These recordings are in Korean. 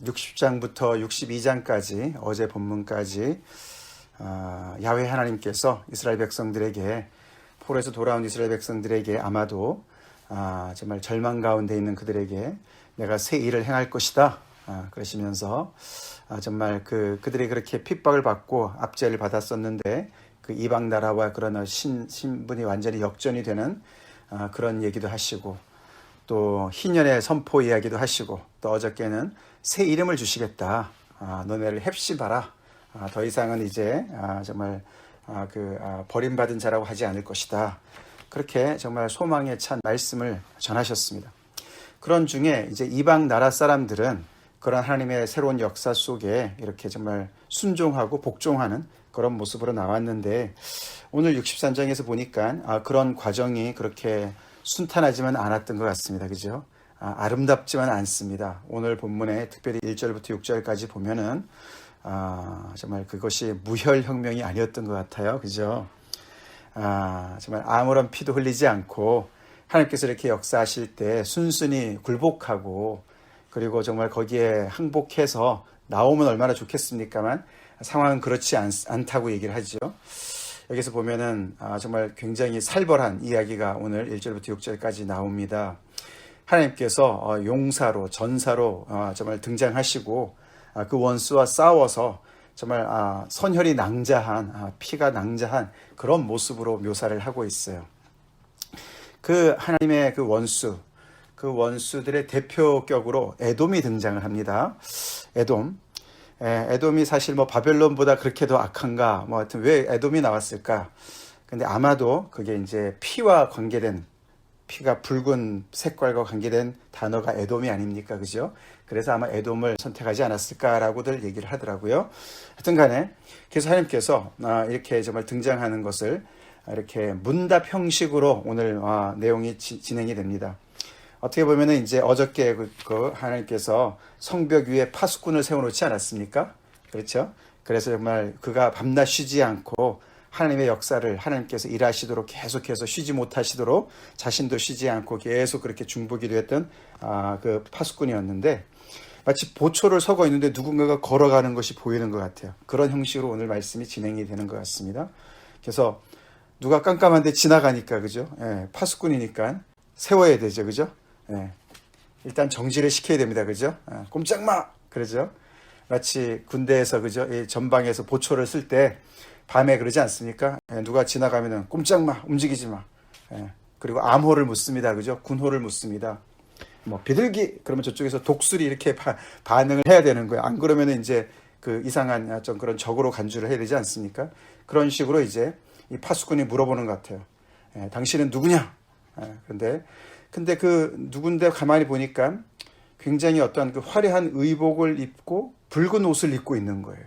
60장부터 62장까지 어제 본문까지 야훼 하나님께서 이스라엘 백성들에게 포로에서 돌아온 이스라엘 백성들에게 아마도 정말 절망 가운데 있는 그들에게 내가 새 일을 행할 것이다 그러시면서 정말 그들이 그렇게 핍박을 받고 압제를 받았었는데 그 이방 나라와 그런 신분이 완전히 역전이 되는 그런 얘기도 하시고 또 희년의 선포 이야기도 하시고 또 어저께는 새 이름을 주시겠다. 너네를 헵시바라. 더 이상은 이제 정말 버림받은 자라고 하지 않을 것이다. 그렇게 정말 소망에 찬 말씀을 전하셨습니다. 그런 중에 이제 이방 나라 사람들은 그런 하나님의 새로운 역사 속에 이렇게 정말 순종하고 복종하는 그런 모습으로 나왔는데 오늘 63장에서 보니까 그런 과정이 그렇게 순탄하지만 않았던 것 같습니다. 그죠? 아름답지만 않습니다. 오늘 본문에 특별히 1절부터 6절까지 보면은 정말 그것이 무혈혁명이 아니었던 것 같아요. 그죠? 정말 아무런 피도 흘리지 않고 하나님께서 이렇게 역사하실 때 순순히 굴복하고 그리고 정말 거기에 항복해서 나오면 얼마나 좋겠습니까만 상황은 그렇지 않다고 얘기를 하죠. 여기서 보면은 정말 굉장히 살벌한 이야기가 오늘 1절부터 6절까지 나옵니다. 하나님께서 용사로 전사로 정말 등장하시고 그 원수와 싸워서 정말 선혈이 낭자한 피가 낭자한 그런 모습으로 묘사를 하고 있어요. 그 하나님의 그 원수들의 대표격으로 에돔이 등장을 합니다. 에돔이 사실 바벨론보다 그렇게 더 악한가? 하여튼 왜 에돔이 나왔을까? 근데 아마도 그게 이제 피가 붉은 색깔과 관계된 단어가 에돔이 아닙니까? 그죠? 그래서 아마 에돔을 선택하지 않았을까라고들 얘기를 하더라고요. 하여튼 간에, 그래서 하나님께서 이렇게 정말 등장하는 것을 이렇게 문답 형식으로 오늘 내용이 진행이 됩니다. 어떻게 보면은 이제 어저께 하나님께서 성벽 위에 파수꾼을 세워놓지 않았습니까? 그렇죠? 그래서 정말 그가 밤낮 쉬지 않고 하나님의 역사를 하나님께서 일하시도록 계속해서 쉬지 못하시도록 자신도 쉬지 않고 계속 그렇게 중보기도 했던 그 파수꾼이었는데 마치 보초를 서고 있는데 누군가가 걸어가는 것이 보이는 것 같아요. 그런 형식으로 오늘 말씀이 진행이 되는 것 같습니다. 그래서 누가 깜깜한데 지나가니까 그죠? 파수꾼이니까 세워야 되죠, 그죠? 일단 정지를 시켜야 됩니다, 그죠? 꼼짝마, 그러죠? 마치 군대에서 그죠? 전방에서 보초를 쓸 때 밤에 그러지 않습니까? 누가 지나가면은 꼼짝마, 움직이지 마. 그리고 암호를 묻습니다, 그죠? 군호를 묻습니다. 비둘기 그러면 저쪽에서 독수리 이렇게 반응을 해야 되는 거예요. 안 그러면은 이제 그 이상한 좀 그런 적으로 간주를 해야 되지 않습니까? 그런 식으로 이제 이 파수꾼이 물어보는 것 같아요. 당신은 누구냐? 근데 그 누군데 가만히 보니까 굉장히 어떠한 그 화려한 의복을 입고 붉은 옷을 입고 있는 거예요.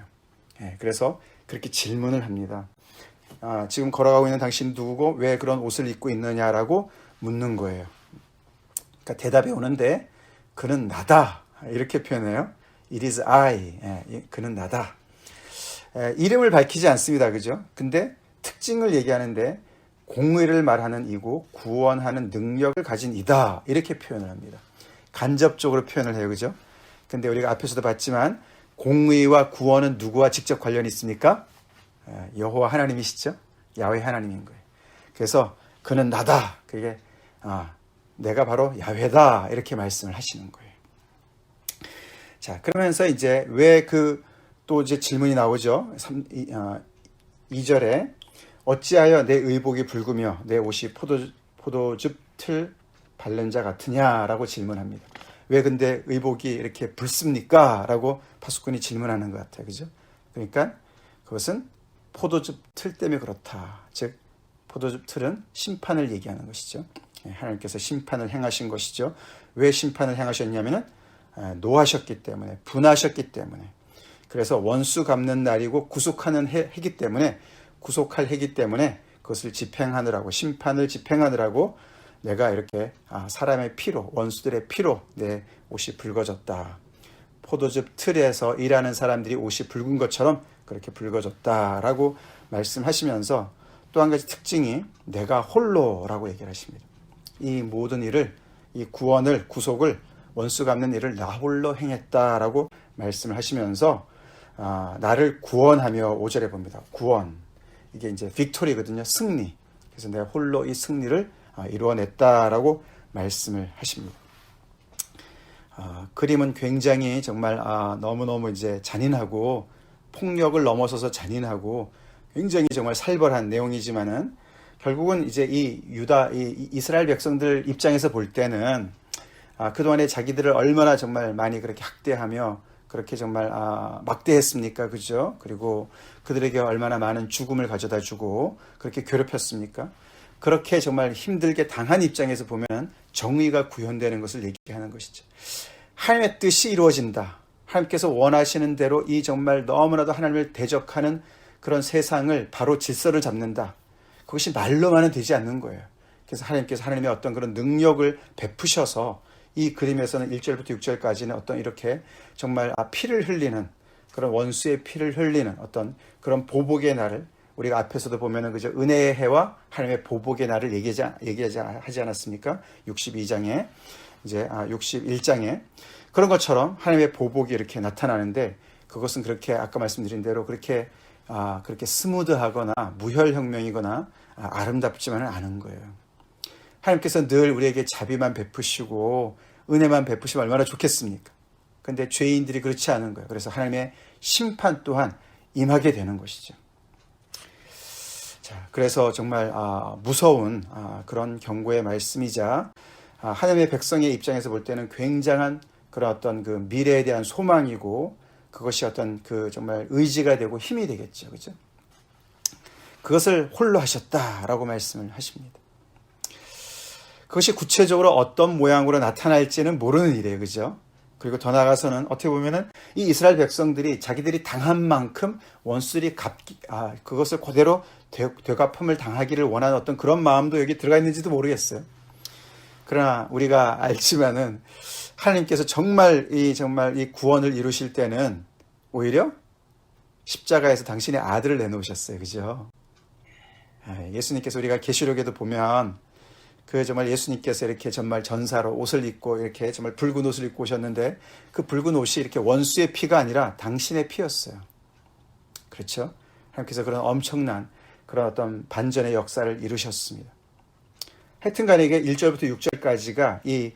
그래서 그렇게 질문을 합니다. 지금 걸어가고 있는 당신 누구고 왜 그런 옷을 입고 있느냐라고 묻는 거예요. 그러니까 대답이 오는데 그는 나다 이렇게 표현해요. It is I. 그는 나다. 이름을 밝히지 않습니다. 그죠? 근데 특징을 얘기하는데 공의를 말하는 이고 구원하는 능력을 가진 이다 이렇게 표현을 합니다. 간접적으로 표현을 해요. 그죠? 근데 우리가 앞에서도 봤지만 공의와 구원은 누구와 직접 관련이 있습니까? 여호와 하나님이시죠? 야훼 하나님인 거예요. 그래서 그는 나다. 그게 내가 바로 야훼다 이렇게 말씀을 하시는 거예요. 자, 그러면서 이제 왜 또 이제 질문이 나오죠. 2절에 어찌하여 내 의복이 붉으며 내 옷이 포도즙 틀 바른 자 같으냐라고 질문합니다. 왜 근데 의복이 이렇게 붉습니까? 라고 파수꾼이 질문하는 것 같아요. 그죠? 그러니까 그것은 포도즙 틀 때문에 그렇다. 즉 포도즙 틀은 심판을 얘기하는 것이죠. 하나님께서 심판을 행하신 것이죠. 왜 심판을 행하셨냐면은 노하셨기 때문에, 분하셨기 때문에. 그래서 원수 갚는 날이고 구속하는 해기 때문에, 구속할 해기 때문에 그것을 집행하느라고, 심판을 집행하느라고 내가 이렇게 사람의 피로, 원수들의 피로 내 옷이 붉어졌다. 포도즙 틀에서 일하는 사람들이 옷이 붉은 것처럼 그렇게 붉어졌다라고 말씀하시면서 또 한 가지 특징이 내가 홀로라고 얘기를 하십니다. 이 모든 일을, 이 구원을, 구속을 원수 갚는 일을 나 홀로 행했다라고 말씀을 하시면서 나를 구원하며 5절에 봅니다. 구원. 이게 이제 빅토리거든요. 승리. 그래서 내가 홀로 이 승리를 이루어냈다라고 말씀을 하십니다. 그림은 굉장히 정말 너무너무 이제 잔인하고 폭력을 넘어서서 잔인하고 굉장히 정말 살벌한 내용이지만은 결국은 이제 이 이스라엘 백성들 입장에서 볼 때는 그동안에 자기들을 얼마나 정말 많이 그렇게 학대하며 그렇게 정말 막대했습니까? 그죠? 그리고 그들에게 얼마나 많은 죽음을 가져다 주고 그렇게 괴롭혔습니까? 그렇게 정말 힘들게 당한 입장에서 보면 정의가 구현되는 것을 얘기하는 것이죠. 하나님의 뜻이 이루어진다. 하나님께서 원하시는 대로 이 정말 너무나도 하나님을 대적하는 그런 세상을 바로 질서를 잡는다. 그것이 말로만은 되지 않는 거예요. 그래서 하나님께서 하나님의 어떤 그런 능력을 베푸셔서 이 그림에서는 1절부터 6절까지는 어떤 이렇게 정말 피를 흘리는 그런 원수의 피를 흘리는 어떤 그런 보복의 날을 우리가 앞에서도 보면은 그저 은혜의 해와 하나님의 보복의 날을 얘기하지 않았습니까? 62장에 이제 61장에 그런 것처럼 하나님의 보복이 이렇게 나타나는데 그것은 그렇게 아까 말씀드린 대로 그렇게 스무드하거나 무혈혁명이거나 아름답지만은 않은 거예요. 하나님께서 늘 우리에게 자비만 베푸시고 은혜만 베푸시면 얼마나 좋겠습니까? 그런데 죄인들이 그렇지 않은 거예요. 그래서 하나님의 심판 또한 임하게 되는 것이죠. 자, 그래서 정말 무서운 그런 경고의 말씀이자 하나님의 백성의 입장에서 볼 때는 굉장한 그런 어떤 그 미래에 대한 소망이고 그것이 어떤 그 정말 의지가 되고 힘이 되겠죠. 그죠? 그것을 홀로 하셨다라고 말씀을 하십니다. 그것이 구체적으로 어떤 모양으로 나타날지는 모르는 일이에요. 그죠? 그리고 더 나아가서는 어떻게 보면은 이 이스라엘 백성들이 자기들이 당한 만큼 원수들이 그것을 그대로 되갚음을 당하기를 원하는 어떤 그런 마음도 여기 들어가 있는지도 모르겠어요. 그러나 우리가 알지만은 하나님께서 정말 이 구원을 이루실 때는 오히려 십자가에서 당신의 아들을 내놓으셨어요. 그죠? 예수님께서 우리가 계시록에도 보면 그 정말 예수님께서 이렇게 정말 전사로 옷을 입고 이렇게 정말 붉은 옷을 입고 오셨는데 그 붉은 옷이 이렇게 원수의 피가 아니라 당신의 피였어요. 그렇죠? 하나님께서 그런 엄청난 그런 어떤 반전의 역사를 이루셨습니다. 하여튼 간에 이게 1절부터 6절까지가 이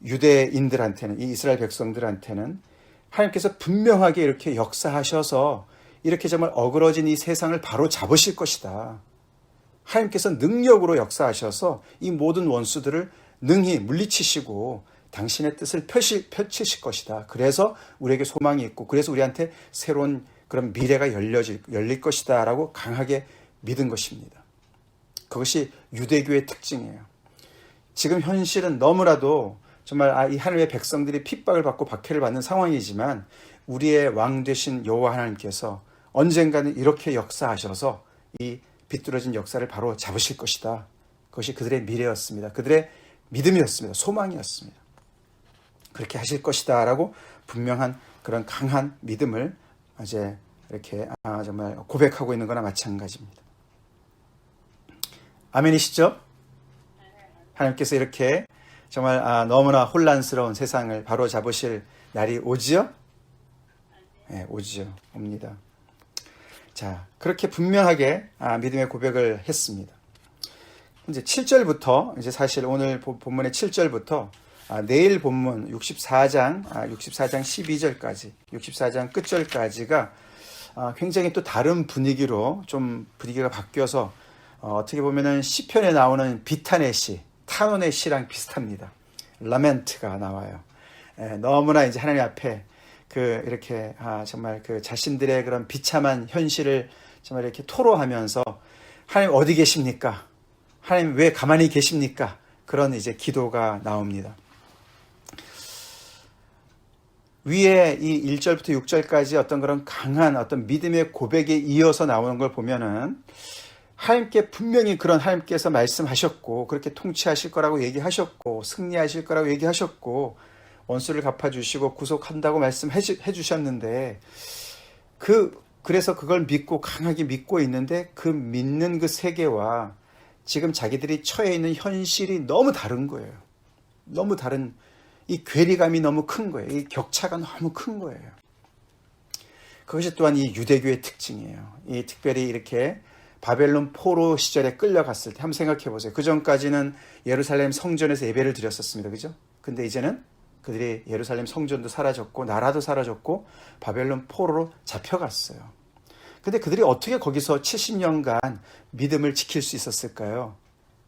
유대인들한테는, 이 이스라엘 백성들한테는 하나님께서 분명하게 이렇게 역사하셔서 이렇게 정말 어그러진 이 세상을 바로 잡으실 것이다. 하나님께서 능력으로 역사하셔서 이 모든 원수들을 능히 물리치시고 당신의 뜻을 펼치실 것이다. 그래서 우리에게 소망이 있고 그래서 우리한테 새로운 그런 미래가 열릴 것이다 라고 강하게 믿은 것입니다. 그것이 유대교의 특징이에요. 지금 현실은 너무나도 정말 이 하나님의 백성들이 핍박을 받고 박해를 받는 상황이지만 우리의 왕 되신 여호와 하나님께서 언젠가는 이렇게 역사하셔서 이 비뚤어진 역사를 바로 잡으실 것이다. 그것이 그들의 미래였습니다. 그들의 믿음이었습니다. 소망이었습니다. 그렇게 하실 것이다 라고 분명한 그런 강한 믿음을 이제 이렇게 정말 고백하고 있는 거나 마찬가지입니다. 아멘이시죠? 하나님께서 이렇게 정말 너무나 혼란스러운 세상을 바로 잡으실 날이 오지요? 네, 오지요. 옵니다. 자, 그렇게 분명하게 믿음의 고백을 했습니다. 이제 7절부터 이제 사실 오늘 본문의 7절부터 내일 본문 64장 12절까지 64장 끝절까지가 굉장히 또 다른 분위기로 좀 분위기가 바뀌어서 어떻게 보면은 시편에 나오는 비탄의 시, 탄원의 시랑 비슷합니다. 라멘트가 나와요. 너무나 이제 하나님 앞에 이렇게 정말 그 자신들의 그런 비참한 현실을 정말 이렇게 토로하면서 하나님 어디 계십니까? 하나님 왜 가만히 계십니까? 그런 이제 기도가 나옵니다. 위에 이 1절부터 6절까지 어떤 그런 강한 어떤 믿음의 고백에 이어서 나오는 걸 보면은 하나님께 분명히 그런 하나님께서 말씀하셨고 그렇게 통치하실 거라고 얘기하셨고 승리하실 거라고 얘기하셨고 원수를 갚아주시고 구속한다고 말씀해 주셨는데 그래서 그걸 믿고 강하게 믿고 있는데 그 믿는 그 세계와 지금 자기들이 처해 있는 현실이 너무 다른 거예요. 너무 다른 이 괴리감이 너무 큰 거예요. 이 격차가 너무 큰 거예요. 그것이 또한 이 유대교의 특징이에요. 이 특별히 이렇게 바벨론 포로 시절에 끌려갔을 때 한번 생각해 보세요. 그 전까지는 예루살렘 성전에서 예배를 드렸었습니다. 그죠? 근데 이제는 그들이 예루살렘 성전도 사라졌고 나라도 사라졌고 바벨론 포로로 잡혀갔어요. 근데 그들이 어떻게 거기서 70년간 믿음을 지킬 수 있었을까요?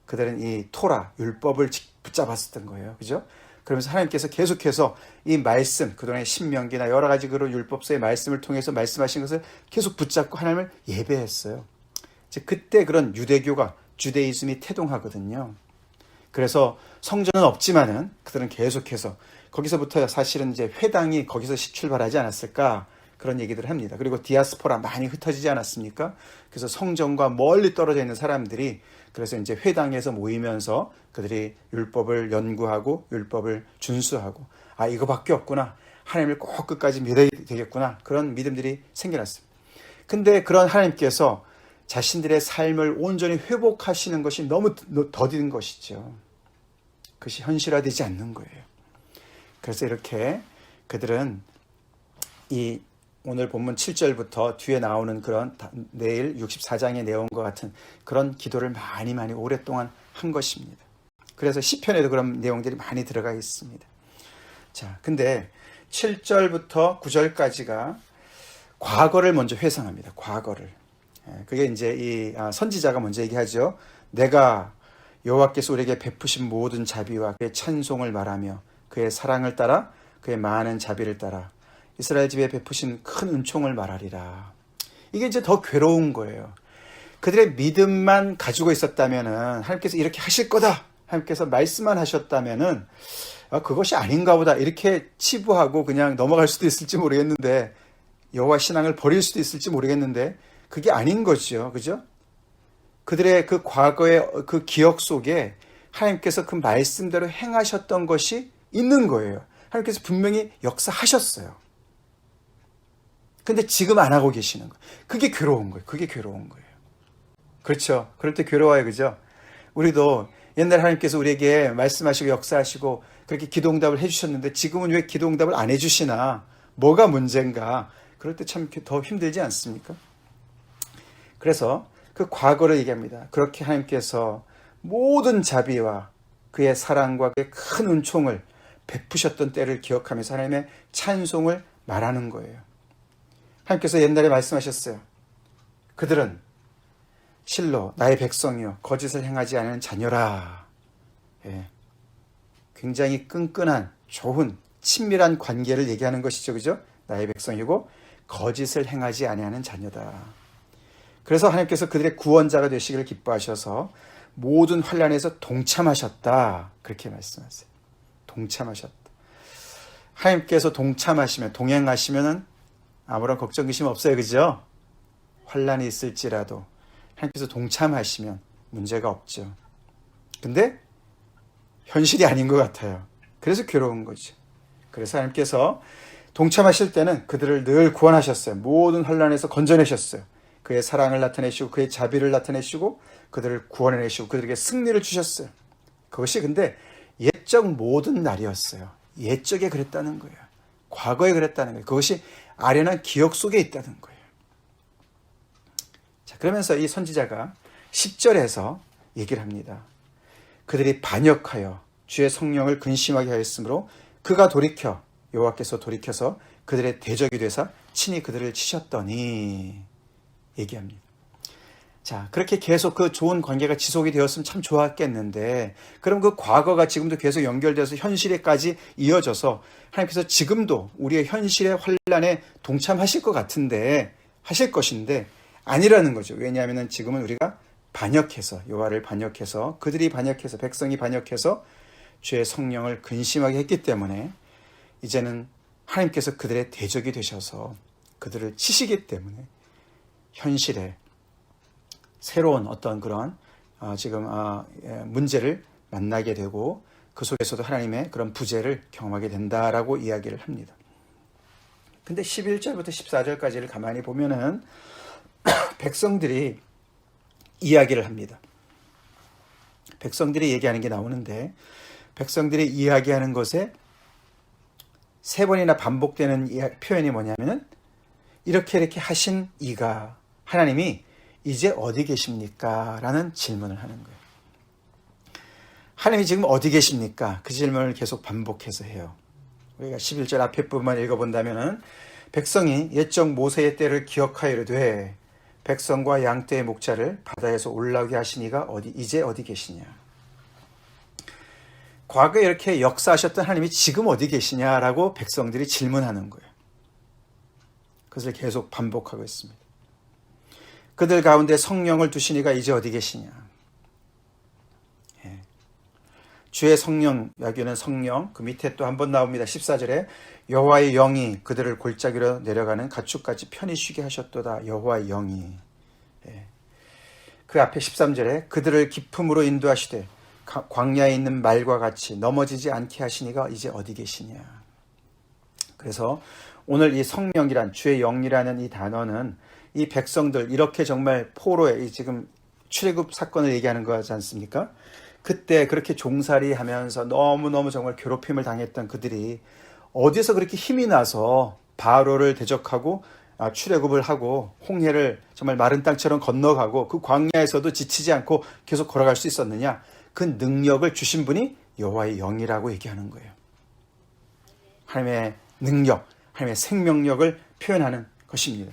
그들은 이 토라, 율법을 붙잡았었던 거예요. 그죠? 그러면서 하나님께서 계속해서 이 말씀, 그동안의 신명기나 여러 가지 그런 율법서의 말씀을 통해서 말씀하신 것을 계속 붙잡고 하나님을 예배했어요. 그때 그런 유대교가, 주데이즘이 태동하거든요. 그래서 성전은 없지만은 그들은 계속해서 거기서부터 사실은 이제 회당이 거기서 출발하지 않았을까 그런 얘기들을 합니다. 그리고 디아스포라 많이 흩어지지 않았습니까? 그래서 성전과 멀리 떨어져 있는 사람들이 그래서 이제 회당에서 모이면서 그들이 율법을 연구하고 율법을 준수하고 아 이거밖에 없구나. 하나님을 꼭 끝까지 믿어야 되겠구나. 그런 믿음들이 생겨났습니다. 근데 그런 하나님께서 자신들의 삶을 온전히 회복하시는 것이 너무 더딘 것이죠. 그것이 현실화되지 않는 거예요. 그래서 이렇게 그들은 이 오늘 본문 7절부터 뒤에 나오는 그런 내일 64장의 내용과 같은 그런 기도를 많이 오랫동안 한 것입니다. 그래서 시편에도 그런 내용들이 많이 들어가 있습니다. 자, 근데 7절부터 9절까지가 과거를 먼저 회상합니다. 과거를. 그게 이제 이 선지자가 먼저 얘기하죠. 내가 여호와께서 우리에게 베푸신 모든 자비와 그의 찬송을 말하며 그의 사랑을 따라 그의 많은 자비를 따라 이스라엘 집에 베푸신 큰 은총을 말하리라. 이게 이제 더 괴로운 거예요. 그들의 믿음만 가지고 있었다면은 하나님께서 이렇게 하실 거다. 하나님께서 말씀만 하셨다면은 그것이 아닌가 보다 이렇게 치부하고 그냥 넘어갈 수도 있을지 모르겠는데 여호와 신앙을 버릴 수도 있을지 모르겠는데 그게 아닌 거죠. 그죠? 그들의 그 과거의 그 기억 속에 하나님께서 그 말씀대로 행하셨던 것이 있는 거예요. 하나님께서 분명히 역사하셨어요. 근데 지금 안 하고 계시는 거예요. 그게 괴로운 거예요. 그게 괴로운 거예요. 그렇죠. 그럴 때 괴로워요. 그죠? 우리도 옛날 하나님께서 우리에게 말씀하시고 역사하시고 그렇게 기도응답을 해주셨는데 지금은 왜 기도응답을 안 해주시나? 뭐가 문제인가? 그럴 때 참 더 힘들지 않습니까? 그래서 그 과거를 얘기합니다. 그렇게 하나님께서 모든 자비와 그의 사랑과 그의 큰 은총을 베푸셨던 때를 기억하면서 하나님의 찬송을 말하는 거예요. 하나님께서 옛날에 말씀하셨어요. 그들은 실로 나의 백성이요 거짓을 행하지 않은 자녀라. 예. 굉장히 끈끈한 좋은 친밀한 관계를 얘기하는 것이죠. 그죠? 나의 백성이고 거짓을 행하지 아니하는 자녀다. 그래서 하나님께서 그들의 구원자가 되시기를 기뻐하셔서 모든 환난에서 동참하셨다. 그렇게 말씀하세요. 동참하셨다. 하나님께서 동참하시면 동행하시면은 아무런 걱정 의심 없어요. 그죠? 환난이 있을지라도 하나님께서 동참하시면 문제가 없죠. 근데 현실이 아닌 것 같아요. 그래서 괴로운 거죠. 그래서 하나님께서 동참하실 때는 그들을 늘 구원하셨어요. 모든 환난에서 건져내셨어요. 그의 사랑을 나타내시고 그의 자비를 나타내시고 그들을 구원해내시고 그들에게 승리를 주셨어요. 그것이 근데 옛적 모든 날이었어요. 옛적에 그랬다는 거예요. 과거에 그랬다는 거예요. 그것이 아련한 기억 속에 있다는 거예요. 자, 그러면서 이 선지자가 10절에서 얘기를 합니다. 그들이 반역하여 주의 성령을 근심하게 하였으므로 그가 돌이켜 여호와께서 돌이켜서 그들의 대적이 되사 친히 그들을 치셨더니 얘기합니다. 자, 그렇게 계속 그 좋은 관계가 지속이 되었으면 참 좋았겠는데 그럼 그 과거가 지금도 계속 연결돼서 현실에까지 이어져서 하나님께서 지금도 우리의 현실의 환난에 동참하실 것 같은데 하실 것인데 아니라는 거죠. 왜냐하면 지금은 우리가 반역해서 여호와를 반역해서 그들이 반역해서 백성이 반역해서 주의 성령을 근심하게 했기 때문에 이제는 하나님께서 그들의 대적이 되셔서 그들을 치시기 때문에 현실에 새로운 어떤 그런 문제를 만나게 되고 그 속에서도 하나님의 그런 부재를 경험하게 된다라고 이야기를 합니다. 근데 11절부터 14절까지를 가만히 보면은 백성들이 이야기를 합니다. 백성들이 얘기하는 게 나오는데 백성들이 이야기하는 것에 3번이나 반복되는 이 표현이 뭐냐면은 이렇게 하신 이가, 하나님이 이제 어디 계십니까? 라는 질문을 하는 거예요. 하나님이 지금 어디 계십니까? 그 질문을 계속 반복해서 해요. 우리가 11절 앞에 부분만 읽어본다면은 백성이 옛적 모세의 때를 기억하여 이르되 백성과 양떼의 목자를 바다에서 올라오게 하시니가 이제 어디 계시냐. 과거에 이렇게 역사하셨던 하나님이 지금 어디 계시냐라고 백성들이 질문하는 거예요. 그것을 계속 반복하고 있습니다. 그들 가운데 성령을 두시니가 이제 어디 계시냐. 주의 성령, 여기는 성령, 그 밑에 또 한 번 나옵니다. 14절에 여호와의 영이 그들을 골짜기로 내려가는 가축같이 편히 쉬게 하셨도다. 여호와의 영이. 그 앞에 13절에 그들을 깊음으로 인도하시되 광야에 있는 말과 같이 넘어지지 않게 하시니가 이제 어디 계시냐. 그래서 오늘 이 성령이란, 주의 영이라는 이 단어는 이 백성들, 이렇게 정말 포로에, 지금 출애굽 사건을 얘기하는 거지 않습니까? 그때 그렇게 종살이 하면서 너무너무 정말 괴롭힘을 당했던 그들이 어디서 그렇게 힘이 나서 바로를 대적하고 출애굽을 하고 홍해를 정말 마른 땅처럼 건너가고 그 광야에서도 지치지 않고 계속 걸어갈 수 있었느냐. 그 능력을 주신 분이 여호와의 영이라고 얘기하는 거예요. 하나님의 능력, 하나님의 생명력을 표현하는 것입니다.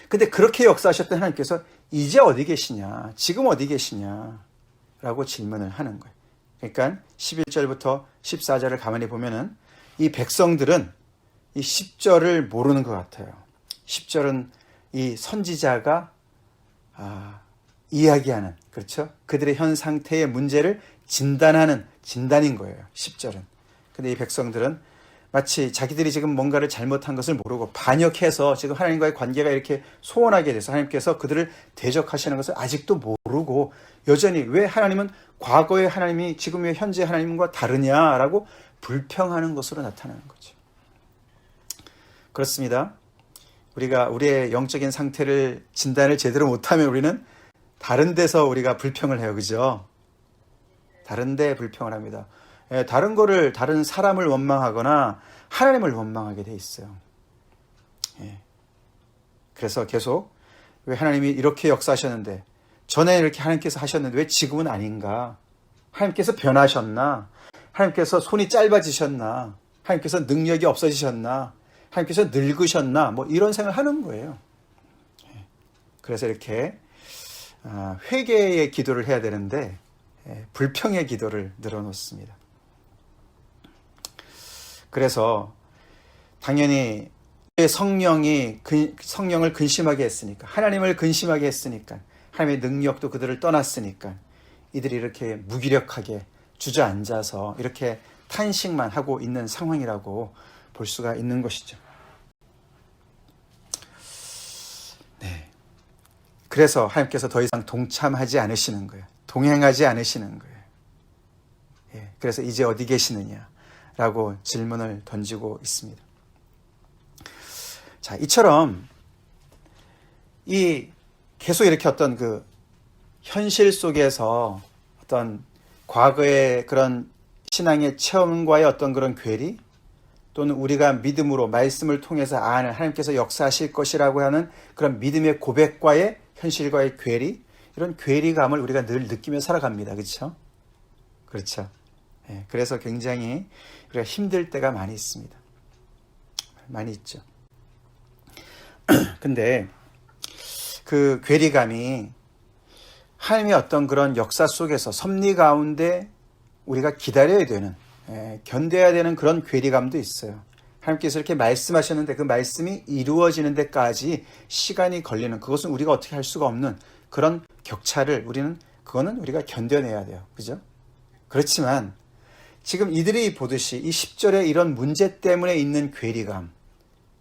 근데 그렇게 역사하셨던 하나님께서 이제 어디 계시냐, 지금 어디 계시냐 라고 질문을 하는 거예요. 그러니까 11절부터 14절을 가만히 보면은 이 백성들은 이 10절을 모르는 것 같아요. 10절은 이 선지자가 이야기하는, 그렇죠? 그들의 현 상태의 문제를 진단하는 진단인 거예요. 10절은. 근데 이 백성들은 마치 자기들이 지금 뭔가를 잘못한 것을 모르고 반역해서 지금 하나님과의 관계가 이렇게 소원하게 돼서 하나님께서 그들을 대적하시는 것을 아직도 모르고 여전히 왜 하나님은 과거의 하나님이 지금의 현재 하나님과 다르냐라고 불평하는 것으로 나타나는 거죠. 그렇습니다. 우리가 우리의 영적인 상태를 진단을 제대로 못하면 우리는 다른 데서 우리가 불평을 해요. 그죠? 다른 데 불평을 합니다. 다른 사람을 원망하거나 하나님을 원망하게 돼 있어요. 그래서 계속 왜 하나님이 이렇게 역사하셨는데, 전에 이렇게 하나님께서 하셨는데 왜 지금은 아닌가? 하나님께서 변하셨나? 하나님께서 손이 짧아지셨나? 하나님께서 능력이 없어지셨나? 하나님께서 늙으셨나? 뭐 이런 생각을 하는 거예요. 그래서 이렇게 회개의 기도를 해야 되는데 불평의 기도를 늘어놓습니다. 그래서 당연히 성령을 근심하게 했으니까, 하나님을 근심하게 했으니까, 하나님의 능력도 그들을 떠났으니까 이들이 이렇게 무기력하게 주저앉아서 이렇게 탄식만 하고 있는 상황이라고 볼 수가 있는 것이죠. 네. 그래서 하나님께서 더 이상 동참하지 않으시는 거예요. 동행하지 않으시는 거예요. 그래서 이제 어디 계시느냐라고 질문을 던지고 있습니다. 자, 이처럼 계속 이렇게 어떤 그 현실 속에서 어떤 과거의 그런 신앙의 체험과의 어떤 그런 괴리, 또는 우리가 믿음으로 말씀을 통해서 하나님께서 역사하실 것이라고 하는 그런 믿음의 고백과의 현실과의 괴리, 이런 괴리감을 우리가 늘 느끼며 살아갑니다. 그렇죠? 그렇죠. 그래서 굉장히 우리가 힘들 때가 많이 있습니다. 많이 있죠. 근데 그 괴리감이 하나님의 어떤 그런 역사 속에서 섭리 가운데 우리가 기다려야 되는, 견뎌야 되는 그런 괴리감도 있어요. 하나님께서 이렇게 말씀하셨는데 그 말씀이 이루어지는 데까지 시간이 걸리는, 그것은 우리가 어떻게 할 수가 없는 그런 격차를 그거는 우리가 견뎌내야 돼요. 그죠? 그렇지만 지금 이들이 보듯이 이 10절에 이런 문제 때문에 있는 괴리감,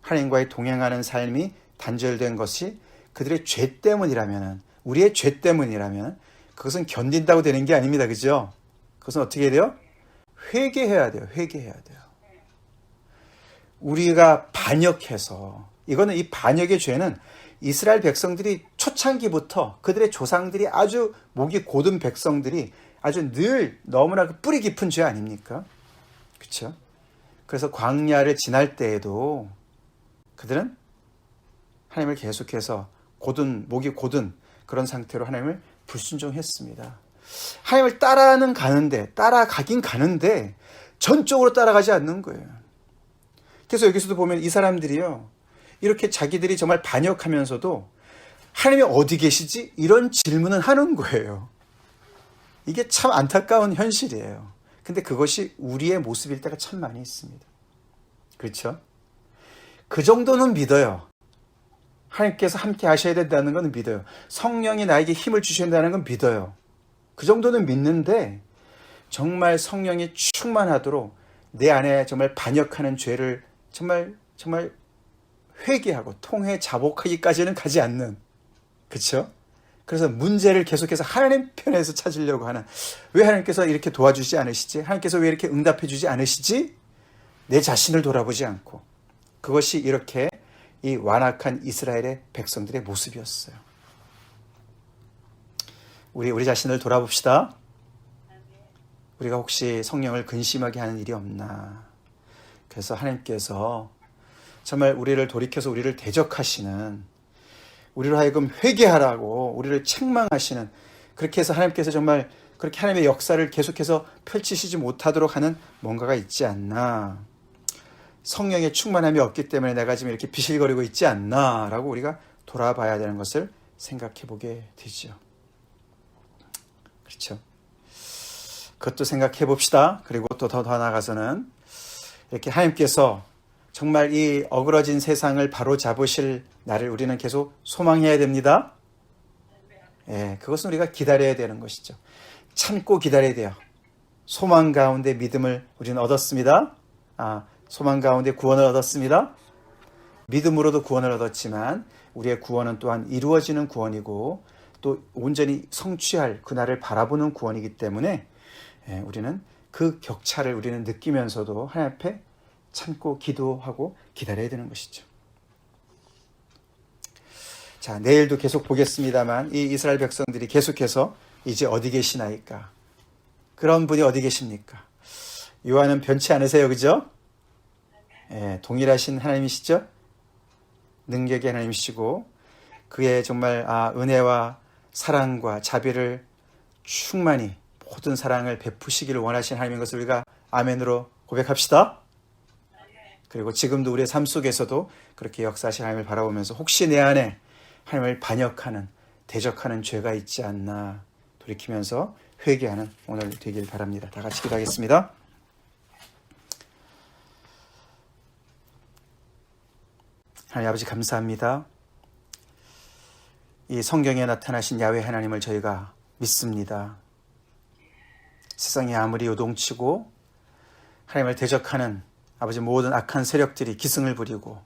하나님과의 동행하는 삶이 단절된 것이 그들의 죄 때문이라면, 우리의 죄 때문이라면 그것은 견딘다고 되는 게 아닙니다. 그죠? 그것은 어떻게 해야 돼요? 회개해야 돼요. 회개해야 돼요. 우리가 반역해서, 이거는 이 반역의 죄는 이스라엘 백성들이 초창기부터 그들의 조상들이 아주 목이 곧은 백성들이 아주 늘 너무나 뿌리 깊은 죄 아닙니까? 그렇죠? 그래서 광야를 지날 때에도 그들은 하나님을 계속해서 목이 곧은 그런 상태로 하나님을 불순종했습니다. 하나님을 따라가긴 가는데 전적으로 따라가지 않는 거예요. 그래서 여기서도 보면 이 사람들이요, 이렇게 자기들이 정말 반역하면서도 하나님이 어디 계시지? 이런 질문은 하는 거예요. 이게 참 안타까운 현실이에요. 근데 그것이 우리의 모습일 때가 참 많이 있습니다. 그렇죠? 그 정도는 믿어요. 하나님께서 함께 하셔야 된다는 건 믿어요. 성령이 나에게 힘을 주셔야 된다는 건 믿어요. 그 정도는 믿는데 정말 성령이 충만하도록 내 안에 정말 반역하는 죄를 정말 회개하고 통회 자복하기까지는 가지 않는, 그렇죠? 그래서 문제를 계속해서 하나님 편에서 찾으려고 하는, 왜 하나님께서 이렇게 도와주지 않으시지? 하나님께서 왜 이렇게 응답해 주지 않으시지? 내 자신을 돌아보지 않고, 그것이 이렇게 이 완악한 이스라엘의 백성들의 모습이었어요. 우리 자신을 돌아봅시다. 우리가 혹시 성령을 근심하게 하는 일이 없나? 그래서 하나님께서 정말 우리를 돌이켜서 우리를 대적하시는, 우리로 하여금 회개하라고 우리를 책망하시는, 그렇게 해서 하나님께서 정말 그렇게 하나님의 역사를 계속해서 펼치시지 못하도록 하는 뭔가가 있지 않나. 성령의 충만함이 없기 때문에 내가 지금 이렇게 비실거리고 있지 않나 라고 우리가 돌아봐야 되는 것을 생각해 보게 되죠. 그렇죠? 그것도 생각해 봅시다. 그리고 또 더 나아가서는 이렇게 하나님께서 정말 이 어그러진 세상을 바로 잡으실 날을 우리는 계속 소망해야 됩니다. 예, 그것은 우리가 기다려야 되는 것이죠. 참고 기다려야 돼요. 소망 가운데 믿음을 우리는 얻었습니다. 소망 가운데 구원을 얻었습니다. 믿음으로도 구원을 얻었지만 우리의 구원은 또한 이루어지는 구원이고 또 온전히 성취할 그날을 바라보는 구원이기 때문에 우리는 그 격차를 우리는 느끼면서도 하나님 앞에 참고 기도하고 기다려야 되는 것이죠. 자, 내일도 계속 보겠습니다만 이 이스라엘 백성들이 계속해서 이제 어디 계시나이까? 그런 분이 어디 계십니까? 요한은 변치 않으세요, 그죠? 동일하신 하나님이시죠? 능력의 하나님이시고 그의 정말 은혜와 사랑과 자비를 충만히 모든 사랑을 베푸시기를 원하시는 하나님인 것을 우리가 아멘으로 고백합시다. 그리고 지금도 우리의 삶 속에서도 그렇게 역사하신 하나님을 바라보면서 혹시 내 안에 하나님을 반역하는, 대적하는 죄가 있지 않나 돌이키면서 회개하는 오늘 되길 바랍니다. 다 같이 기도하겠습니다. 하나님 아버지 감사합니다. 이 성경에 나타나신 야훼 하나님을 저희가 믿습니다. 세상이 아무리 요동치고 하나님을 대적하는 아버지 모든 악한 세력들이 기승을 부리고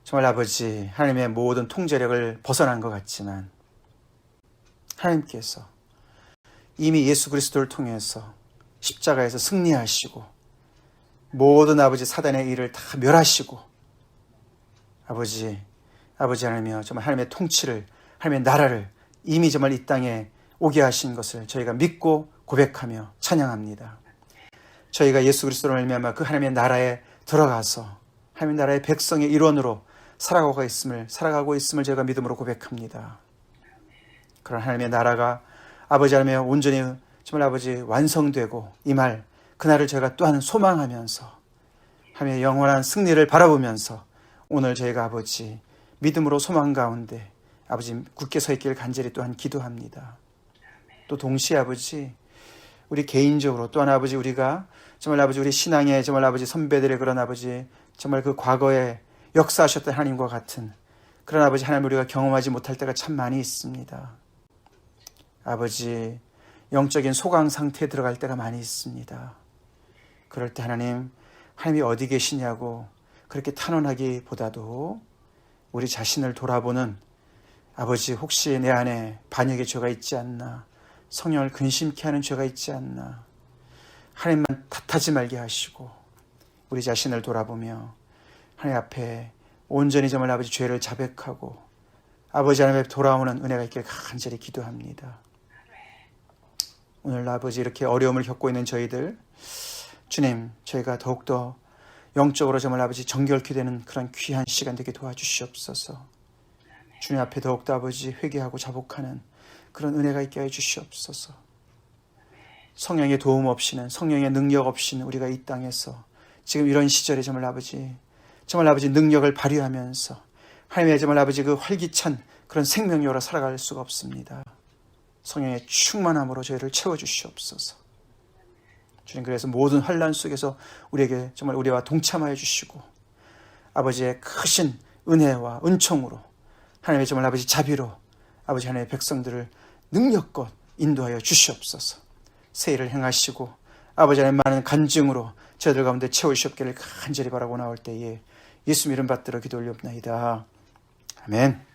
정말 아버지 하나님의 모든 통제력을 벗어난 것 같지만 하나님께서 이미 예수 그리스도를 통해서 십자가에서 승리하시고 모든 아버지 사단의 일을 다 멸하시고 아버지 하나님이여 정말 하나님의 통치를, 하나님의 나라를 이미 정말 이 땅에 오게 하신 것을 저희가 믿고 고백하며 찬양합니다. 저희가 예수 그리스도로 말미암아 그 하나님의 나라에 들어가서 하나님의 나라의 백성의 일원으로 살아가고 있음을 저희가 믿음으로 고백합니다. 그런 하나님의 나라가 아버지 하나님의 온전히 정말 아버지 완성되고 임할 그날을 저희가 또한 소망하면서 하나님의 영원한 승리를 바라보면서 오늘 저희가 아버지 믿음으로 소망 가운데 아버지 굳게 서 있기를 간절히 또한 기도합니다. 또 동시에 아버지 우리 개인적으로 또한 아버지 우리가 정말 아버지 우리 신앙의 정말 아버지 선배들의 그런 아버지 정말 그 과거에 역사하셨던 하나님과 같은 그런 아버지 하나님 우리가 경험하지 못할 때가 참 많이 있습니다. 아버지 영적인 소강 상태에 들어갈 때가 많이 있습니다. 그럴 때 하나님이 어디 계시냐고 그렇게 탄원하기보다도 우리 자신을 돌아보는 아버지 혹시 내 안에 반역의 죄가 있지 않나, 성령을 근심케 하는 죄가 있지 않나, 하나님만 탓하지 말게 하시고 우리 자신을 돌아보며 하나님 앞에 온전히 정말 아버지 죄를 자백하고 아버지 하나님 앞에 돌아오는 은혜가 있기를 간절히 기도합니다. 오늘 아버지 이렇게 어려움을 겪고 있는 저희들 주님, 저희가 더욱더 영적으로 정말 아버지 정결케 되는 그런 귀한 시간 되게 도와주시옵소서. 주님 앞에 더욱더 아버지 회개하고 자복하는 그런 은혜가 있게 해주시옵소서. 성령의 도움 없이는, 성령의 능력 없이는 우리가 이 땅에서 지금 이런 시절에 정말 아버지 능력을 발휘하면서 하나님의 정말 아버지 그 활기찬 그런 생명력으로 살아갈 수가 없습니다. 성령의 충만함으로 저희를 채워주시옵소서. 주님, 그래서 모든 환난 속에서 우리에게 정말 우리와 동참하여 주시고 아버지의 크신 은혜와 은총으로 하나님의 정말 아버지 자비로 아버지 하나님의 백성들을 능력껏 인도하여 주시옵소서. 새 일을 행하시고 아버지 하나님 많은 간증으로 저희들 가운데 채우시옵기를 간절히 바라고 나올 때에 예수 이름 받들어 기도 올리옵나이다. 아멘.